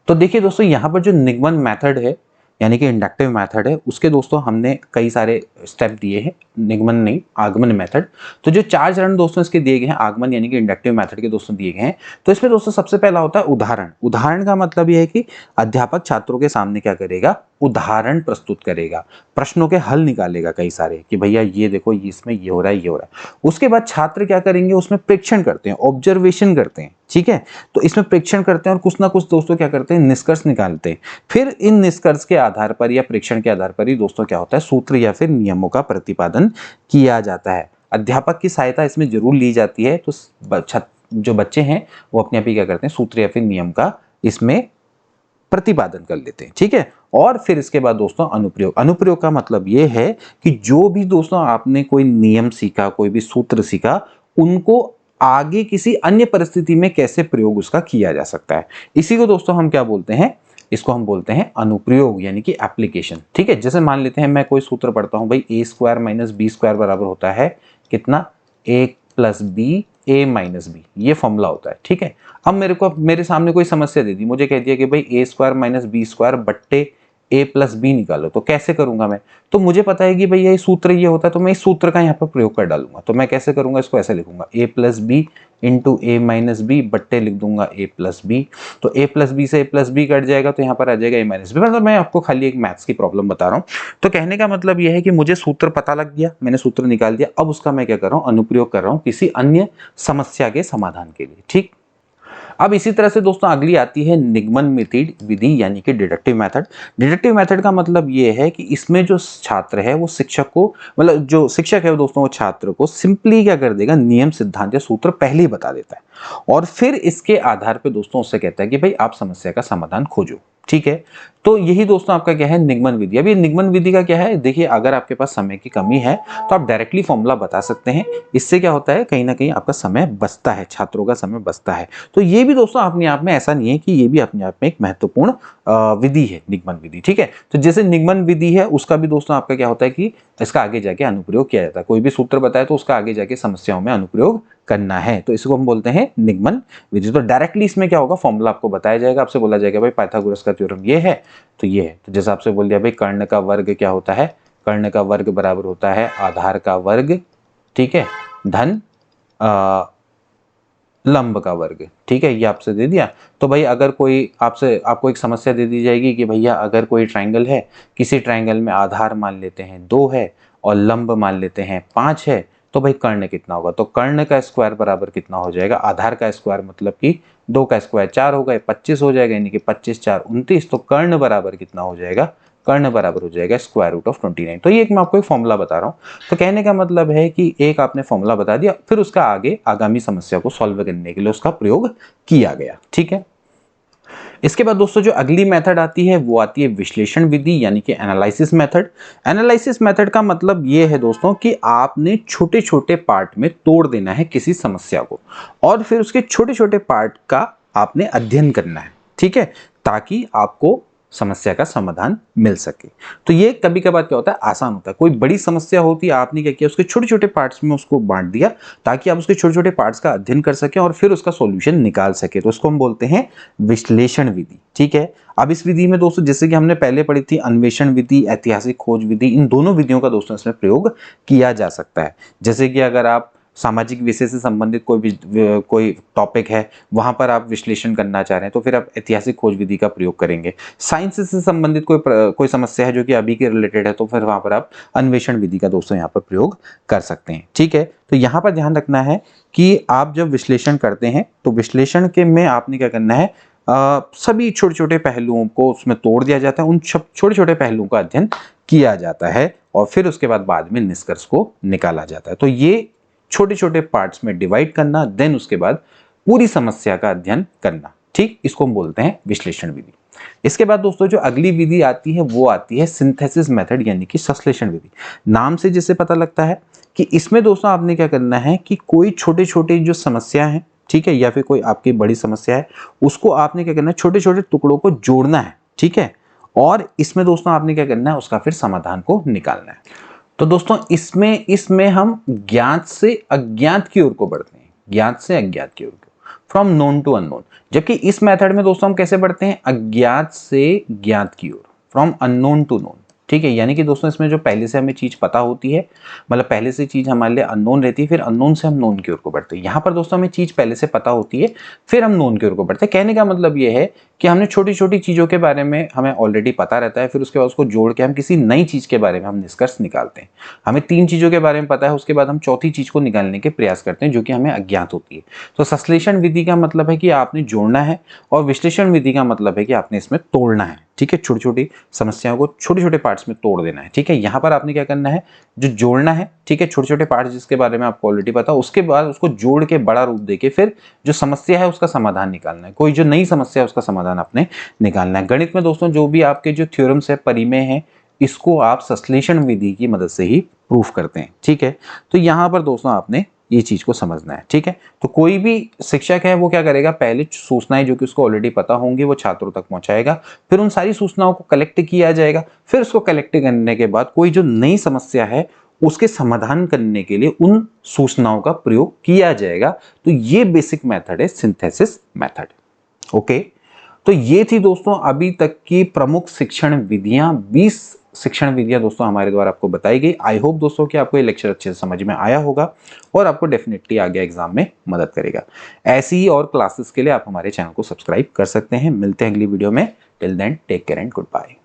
तो देखिए दोस्तों, यहाँ पर जो निगमन मेथड है यानी कि इंडक्टिव मेथड है, उसके दोस्तों हमने कई सारे स्टेप दिए हैं। निगमन नहीं, आगमन मेथड। तो जो 4 चरण दोस्तों इसके दिए गए हैं, आगमन यानी कि इंडक्टिव मेथड के दोस्तों दिए गए हैं। तो इसमें दोस्तों सबसे पहला होता है उदाहरण। उदाहरण का मतलब यह है कि अध्यापक छात्रों के सामने क्या करेगा, उदाहरण प्रस्तुत करेगा, प्रश्नों के हल निकालेगा कई सारे कि भैया ये देखो, ये इसमें ये हो रहा है, ये हो रहा है। उसके बाद छात्र क्या करेंगे, उसमें प्रेक्षण करते हैं, ऑब्जर्वेशन करते हैं, ठीक है। तो इसमें प्रेक्षण करते हैं और कुछ ना कुछ दोस्तों क्या करते हैं, निष्कर्ष निकालते हैं। फिर इन निष्कर्ष के आधार पर या प्रेक्षण के आधार पर ही दोस्तों क्या होता है, सूत्र या फिर नियमों का प्रतिपादन किया जाता है। अध्यापक की सहायता इसमें जरूर ली जाती है। तो जो बच्चे हैं वो अपने आप ही क्या करते हैं, सूत्र या फिर नियम का इसमें प्रतिपादन कर लेते हैं, ठीक है। और फिर इसके बाद दोस्तों अनुप्रयोग। अनुप्रयोग का मतलब यह है कि जो भी दोस्तों आपने कोई नियम सीखा, कोई भी सूत्र सीखा, उनको आगे किसी अन्य परिस्थिति में कैसे प्रयोग उसका किया जा सकता है। इसी को दोस्तों हम क्या बोलते हैं, इसको हम बोलते हैं अनुप्रयोग यानी कि एप्लीकेशन, ठीक है। जैसे मान लेते हैं मैं कोई सूत्र पढ़ता हूं भाई, ए स्क्वायर माइनस बी स्क्वायर बराबर होता है कितना, ए प्लस बी ए माइनस बी, ये फॉर्मूला होता है, ठीक है। अब मेरे सामने कोई समस्या दे दी, मुझे कह दिया कि भाई ए स्क्वायर माइनस बी स्क्वायर बट्टे ए प्लस बी निकालो, तो कैसे करूंगा मैं। तो मुझे पता है कि भैया ये सूत्र ये होता है, तो मैं इस सूत्र का यहाँ पर प्रयोग कर डालूंगा। तो मैं कैसे करूंगा, इसको ऐसे लिखूंगा, ए प्लस बी इंटू ए माइनस बी बट्टे लिख दूंगा ए प्लस बी। तो ए प्लस बी से ए प्लस बी कट जाएगा, तो यहाँ पर आ जाएगा ए माइनस बी। मतलब मैं आपको खाली एक मैथ्स की प्रॉब्लम बता रहा हूँ। तो कहने का मतलब यह है कि मुझे सूत्र पता लग गया, मैंने सूत्र निकाल दिया, अब उसका मैं क्या कर रहा हूँ, अनुप्रयोग कर रहा हूँ किसी अन्य समस्या के समाधान के लिए, ठीक। अब इसी तरह से दोस्तों अगली आती है निगमन विधि यानी कि डिडक्टिव मेथड। डिडक्टिव मेथड का मतलब ये है कि इसमें जो छात्र है वो शिक्षक को, मतलब जो शिक्षक है वो दोस्तों वो छात्र को सिंपली क्या कर देगा, नियम सिद्धांत या सूत्र पहले ही बता देता है और फिर इसके आधार पर दोस्तों उससे कहता है कि भाई आप समस्या का समाधान खोजो, ठीक है। तो यही दोस्तों आपका क्या है, निगमन विधि। अब ये निगमन विधि का क्या है, देखिए अगर आपके पास समय की कमी है तो आप डायरेक्टली फॉर्मूला बता सकते हैं। इससे क्या होता है, कहीं ना कहीं आपका समय बचता है, छात्रों का समय बचता है। तो ये भी दोस्तों अपने आप में, ऐसा नहीं है कि ये भी अपने आप में एक महत्वपूर्ण विधि है, निगमन विधि, ठीक है। तो जैसे निगमन विधि है उसका भी दोस्तों आपका क्या होता है कि इसका आगे जाके अनुप्रयोग किया जाता है। कोई भी सूत्र बताए तो उसका आगे जाके समस्याओं में अनुप्रयोग करना है, तो इसको हम बोलते हैं निगमन विधि। तो डायरेक्टली इसमें क्या होगा, फॉर्मूला आपको बताया जाएगा, आपसे बोला जाएगा भाई पाइथागोरस का थ्योरम ये है तो ये है। तो जैसे आपसे बोल दिया भाई कर्ण का वर्ग क्या होता है, कर्ण का वर्ग बराबर होता है आधार का वर्ग, ठीक है, धन लंब का वर्ग, ठीक है, ये आपसे दे दिया। तो भाई अगर कोई आपको एक समस्या दे दी जाएगी कि भैया अगर कोई ट्रायंगल है, किसी ट्रायंगल में आधार मान लेते हैं 2 है और लंब मान लेते हैं 5 है, तो भाई कर्ण कितना होगा। तो कर्ण का स्क्वायर बराबर कितना हो जाएगा, आधार का स्क्वायर मतलब कि 2 का स्क्वायर 4 होगा, 25 हो जाएगा, यानी कि 25 4 29। तो कर्ण बराबर कितना हो जाएगा, कर्ण बराबर हो जाएगा स्क्वायर रूट ऑफ 29। तो ये एक मैं आपको एक फॉर्मूला बता रहा हूँ। तो कहने का मतलब है कि एक आपने फॉर्मूला बता दिया, फिर उसका आगे आगामी समस्या को सॉल्व करने के लिए उसका प्रयोग किया गया, ठीक है। इसके बाद दोस्तों जो अगली मेथड आती है वो आती है विश्लेषण विधि यानी कि एनालिसिस मेथड। एनालिसिस मेथड का मतलब ये है दोस्तों कि आपने छोटे छोटे पार्ट में तोड़ देना है किसी समस्या को और फिर उसके छोटे छोटे पार्ट का आपने अध्ययन करना है, ठीक है, ताकि आपको समस्या का समाधान मिल सके। तो ये कभी कभार क्या होता है, आसान होता है। कोई बड़ी समस्या होती है, आपने क्या किया, उसके छोटे छोटे पार्ट्स में उसको बांट दिया ताकि आप उसके छोटे छोटे पार्ट्स का अध्ययन कर सकें और फिर उसका सॉल्यूशन निकाल सके। तो उसको हम बोलते हैं विश्लेषण विधि, ठीक है। अब इस विधि में दोस्तों जैसे कि हमने पहले पढ़ी थी अन्वेषण विधि, ऐतिहासिक खोज विधि, इन दोनों विधियों का दोस्तों इसमें प्रयोग किया जा सकता है। जैसे कि अगर आप सामाजिक विषय से संबंधित कोई टॉपिक है, वहां पर आप विश्लेषण करना चाह रहे हैं तो फिर आप ऐतिहासिक खोज विधि का प्रयोग करेंगे। साइंस से संबंधित कोई समस्या है जो कि अभी के रिलेटेड है, तो फिर वहां पर आप अन्वेषण विधि का दोस्तों यहाँ पर प्रयोग कर सकते हैं, ठीक है। तो यहाँ पर ध्यान रखना है कि आप जब विश्लेषण करते हैं तो विश्लेषण के में आपने क्या करना है, सभी छोटे छोटे पहलुओं को उसमें तोड़ दिया जाता है, उन छोटे छोटे पहलुओं का अध्ययन किया जाता है और फिर उसके बाद में निष्कर्ष को निकाला जाता है। तो ये छोटे छोटे पार्ट्स में डिवाइड करना, देन उसके बाद पूरी समस्या का अध्ययन करना, ठीक, इसको हम बोलते हैं विश्लेषण विधि। इसके बाद दोस्तों जो अगली विधि आती है वो आती है सिंथेसिस मेथड यानी कि संश्लेषण विधि। नाम से जिससे पता लगता है कि इसमें दोस्तों आपने क्या करना है कि कोई छोटे छोटे जो समस्या है, ठीक है, या फिर कोई आपकी बड़ी समस्या है, उसको आपने क्या करना है, छोटे छोटे टुकड़ों को जोड़ना है, ठीक है, और इसमें दोस्तों आपने क्या करना है, उसका फिर समाधान को निकालना है। तो दोस्तों इसमें हम ज्ञात से अज्ञात की ओर को बढ़ते हैं, ज्ञात से अज्ञात की ओर को, फ्रॉम नोन टू अननोन। जबकि इस मेथड में दोस्तों हम कैसे बढ़ते हैं, अज्ञात से ज्ञात की ओर, फ्रॉम अननोन टू नोन। ठीक है, यानी कि दोस्तों इसमें जो पहले से हमें चीज पता होती है, मतलब पहले से चीज हमारे लिए अननोन रहती है, फिर अननोन से हम नोन की ओर को बढ़ते हैं। यहाँ पर दोस्तों हमें चीज पहले से पता होती है, फिर हम नोन की ओर को बढ़ते हैं। कहने का मतलब ये है कि हमने छोटी छोटी चीजों के बारे में हमें ऑलरेडी पता रहता है, फिर उसके बाद उसको जोड़ के हम किसी नई चीज के बारे में हम निष्कर्ष निकालते हैं। हमें 3 चीजों के बारे में पता है, उसके बाद हम चौथी चीज को निकालने के प्रयास करते हैं जो कि हमें अज्ञात होती है। तो संश्लेषण विधि का मतलब है कि आपने जोड़ना है, और विश्लेषण विधि का मतलब है कि आपने इसमें तोड़ना है। ठीक है, छोटी छोटी समस्याओं को छोटे छोटे पार्ट्स में तोड़ देना है। ठीक है, यहाँ पर आपने क्या करना है, जो जोड़ना है, ठीक है, छोटे छोटे पार्ट्स जिसके बारे में आपको ऑलरेडी पता, उसके बाद उसको जोड़ के बड़ा रूप देके फिर जो समस्या है उसका समाधान निकालना है। कोई जो नई समस्या है उसका समाधान आपने निकालना है। गणित में दोस्तों जो भी आपके जो थ्योरम्स है, परिमेय है, इसको आप संश्लेषण विधि की मदद से ही प्रूफ करते हैं। ठीक है, तो यहाँ पर दोस्तों आपने ये चीज को समझना है। ठीक है, तो कोई भी शिक्षक है वो क्या करेगा, पहले सूचनाएं जो कि उसको ऑलरेडी पता होंगी वो छात्रों तक पहुंचाएगा, फिर उन सारी सूचनाओं को कलेक्ट किया जाएगा, फिर उसको कलेक्ट करने के बाद कोई जो नई समस्या है उसके समाधान करने के लिए उन सूचनाओं का प्रयोग किया जाएगा। तो ये बेसिक मेथड है सिंथेसिस मेथड। ओके, तो ये थी दोस्तों अभी तक की प्रमुख शिक्षण विधियां, 20 शिक्षण विधियां दोस्तों हमारे द्वारा आपको बताई गई। आई होप दोस्तों कि आपको ये लेक्चर अच्छे से समझ में आया होगा और आपको डेफिनेटली आगे एग्जाम में मदद करेगा। ऐसी ही और क्लासेस के लिए आप हमारे चैनल को सब्सक्राइब कर सकते हैं। मिलते हैं अगली वीडियो में। Till then take care and good bye.